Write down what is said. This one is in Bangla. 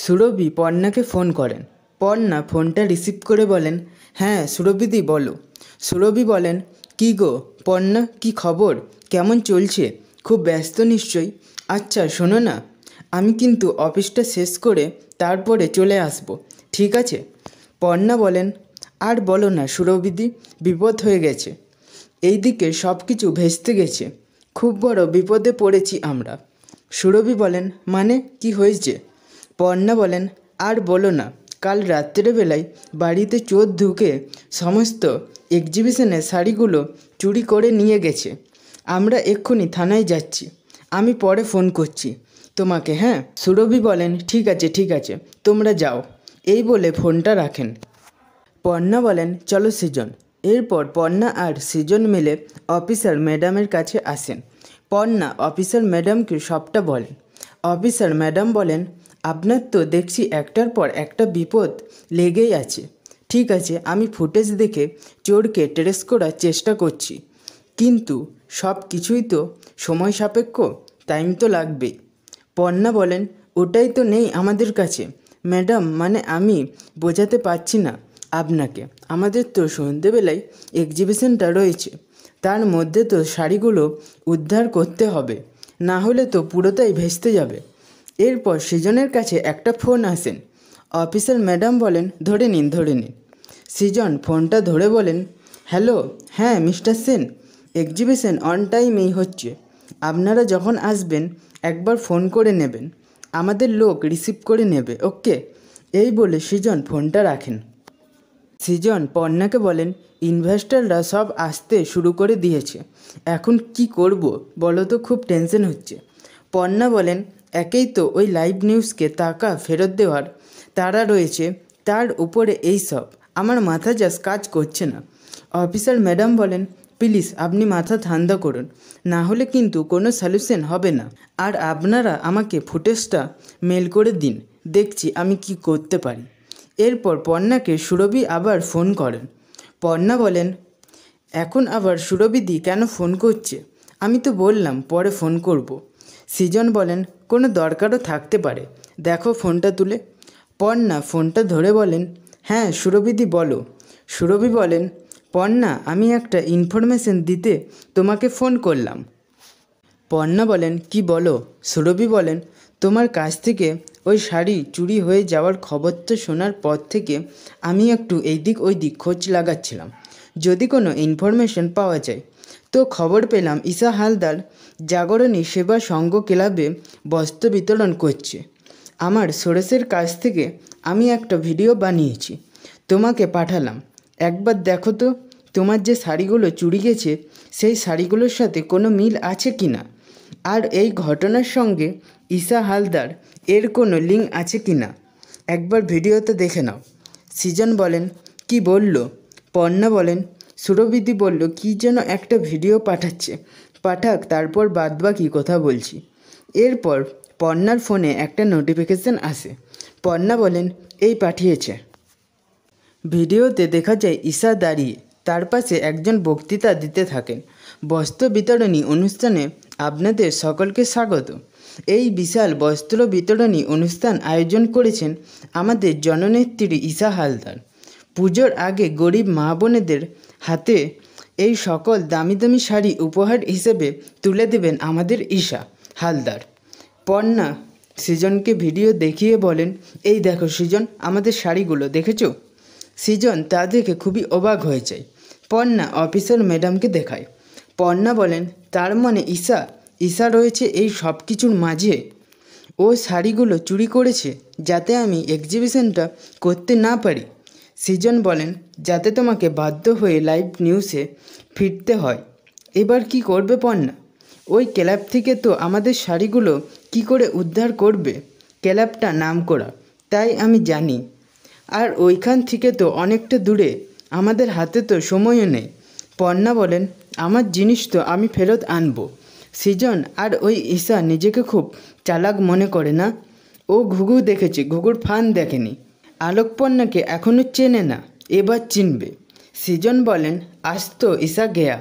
সুরভি পর্ণাকে ফোন করেন। পর্ণা ফোনটা রিসিভ করে বলেন, হ্যাঁ সুরভিদি বলো। সুরভি বলেন, কী গো পর্ণা, কী খবর, কেমন চলছে? খুব ব্যস্ত নিশ্চয়ই। আচ্ছা শোনো না, আমি কিন্তু অফিসটা শেষ করে তারপরে চলে আসব, ঠিক আছে? পর্ণা বলেন, আর বলো না সুরভিদি, বিপদ হয়ে গেছে। এইদিকে সব কিছু ভেস্তে গেছে, খুব বড় বিপদে পড়েছি আমরা। সুরভি বলেন, মানে কি হয়েছে? পর্ণা বলেন, আর বলো না, কাল রাত্রেবেলায় বাড়িতে চোর ঢুকে সমস্ত এক্সিবিশনের শাড়িগুলো চুরি করে নিয়ে গেছে। আমরা এক্ষুনি থানায় যাচ্ছি, আমি পরে ফোন করছি তোমাকে, হ্যাঁ? সুরভি বলেন, ঠিক আছে তোমরা যাও। এই বলে ফোনটা রাখেন। পর্ণা বলেন, চলো সৃজন। এরপর পর্ণা আর সৃজন মিলে অফিসার ম্যাডামের কাছে আসেন। পর্ণা অফিসার ম্যাডামকে সবটা বলেন। অফিসার ম্যাডাম বলেন, আপনার তো দেখছি একটার পর একটা বিপদ লেগেই আছে। ঠিক আছে, আমি ফুটেজ দেখে চোরকে ট্রেস করার চেষ্টা করছি, কিন্তু সব কিছুই তো সময় সাপেক্ষ, টাইম তো লাগবেই। পর্ণা বলেন, ওটাই তো নেই আমাদের কাছে ম্যাডাম, মানে আমি বোঝাতে পারছি না আপনাকে। আমাদের তো সন্ধেবেলায় এক্সিবিশনটা রয়েছে, তার মধ্যে তো শাড়িগুলো উদ্ধার করতে হবে, না হলে তো পুরোটাই ভেস্তে যাবে। এরপর সৃজনের কাছে একটা ফোন আসেন। অফিসার ম্যাডাম বলেন, ধরে নিন। সৃজন ফোনটা ধরে বলেন, হ্যালো, হ্যাঁ মিস্টার সেন, এক্সিবিশন অন টাইমেই হচ্ছে। আপনারা যখন আসবেন একবার ফোন করে নেবেন, আমাদের লোক রিসিভ করে নেবে, ওকে? এই বলে সৃজন ফোনটা রাখেন। সৃজন পর্ণাকে বলেন, ইনভেস্টররা সব আসতে শুরু করে দিয়েছে, এখন কি করব বলো তো, খুব টেনশন হচ্ছে। পর্ণা বলেন, একেই তো ওই লাইভ নিউজকে টাকা ফেরত দেওয়ার তারা রয়েছে, তার উপরে এই সব, আমার মাথা জাস্ট কাজ করছে না। অফিসার ম্যাডাম বলেন, প্লিজ আপনি মাথা ঠান্ডা করুন, না হলে কিন্তু কোনো সলিউশন হবে না। আর আপনারা আমাকে ফুটেজটা মেল করে দিন, দেখছি আমি কি করতে পারি। এরপর পর্ণাকে সুরভি আবার ফোন করেন। পর্ণা বলেন, এখন আবার সুরভিদি কেন ফোন করছে? আমি তো বললাম পরে ফোন করব। সৃজন বলেন, কোনো দরকারও থাকতে পারে, দেখো ফোনটা তুলে। পর্ণা ফোনটা ধরে বলেন, হ্যাঁ সুরভিদি বলো। সুরভি বলেন, পর্ণা আমি একটা ইনফরমেশন দিতে তোমাকে ফোন করলাম। পর্ণা বলেন, কি বলো? সুরভি বলেন, তোমার কাছ থেকে ওই শাড়ি চুরি হয়ে যাওয়ার খবরটা শোনার পর থেকে আমি একটু এইদিক ওইদিক খোঁজ লাগাচ্ছিলাম, যদি কোনো ইনফরমেশন পাওয়া যায়। তো খবর পেলাম ঈশা হালদার জাগরণী সেবা সংঘ ক্লাবে বস্ত্র বিতরণ করছে। আমার সোর্সের কাছ থেকে আমি একটা ভিডিও বানিয়েছি, তোমাকে পাঠালাম, একবার দেখো তো তোমার যে শাড়িগুলো চুরি গেছে সেই শাড়িগুলোর সাথে কোনো মিল আছে কি না, আর এই ঘটনার সঙ্গে ঈশা হালদার এর কোনো লিঙ্ক আছে কি না, একবার ভিডিওতে দেখে নাও। সৃজন বলেন, কি বলল? পর্ণা বলেন, সুরভিদি বলল কি যেন একটা ভিডিও পাঠাচ্ছে, পাঠাক, তারপর বাদবাকি কথা বলছি। এরপর পর্ণার ফোনে একটা নোটিফিকেশান আসে। পর্ণা বলেন, এই পাঠিয়েছে। ভিডিওতে দেখা যায় ঈশা দাঁড়িয়ে, তার পাশে একজন বক্তৃতা দিতে থাকেন। বস্ত্র বিতরণী অনুষ্ঠানে আপনাদের সকলকে স্বাগত। এই বিশাল বস্ত্র বিতরণী অনুষ্ঠান আয়োজন করেছেন আমাদের জননেত্রী ঈশা হালদার। পুজোর আগে গরিব মা বোনেদের হাতে এই সকল দামি দামি শাড়ি উপহার হিসেবে তুলে দেবেন আমাদের ঈশা হালদার। পর্ণা সৃজনকে ভিডিও দেখিয়ে বলেন, এই দেখো সৃজন, আমাদের শাড়িগুলো দেখেছো? সৃজন তা দেখে খুবই অবাক হয়ে যায়। পর্ণা অফিসার ম্যাডামকে দেখায়। পর্ণা বলেন, তার মানে ঈশা রয়েছে এই সব কিছুর মাঝে? ও শাড়িগুলো চুরি করেছে যাতে আমি এক্সিবিশনটা করতে না পারি? সৃজন বলেন, যাতে তোমাকে বাধ্য হয়ে লাইভ নিউজে ফিরতে হয়। এবার কি করবে পর্ণা? ওই ক্লাব থেকে তো আমাদের শাড়িগুলো কি করে উদ্ধার করবে? ক্লাবটা নামকরা, তাই আমি জানি, আর ওইখান থেকে তো অনেকটা দূরে, আমাদের হাতে তো সময়ও নেই। পর্ণা বলেন, আমার জিনিস তো আমি ফেরত আনবো। সৃজন আর ওই ঈশা নিজেকে খুব চালাক মনে করে না? ও ঘুঘু দেখেছে, ঘুঘুর ফান দেখেনি। আলোকপর্ণাকে এখনও চেনে না, এবার চিনবে। সৃজন বলেন, আজ তো ঈশা গেয়া।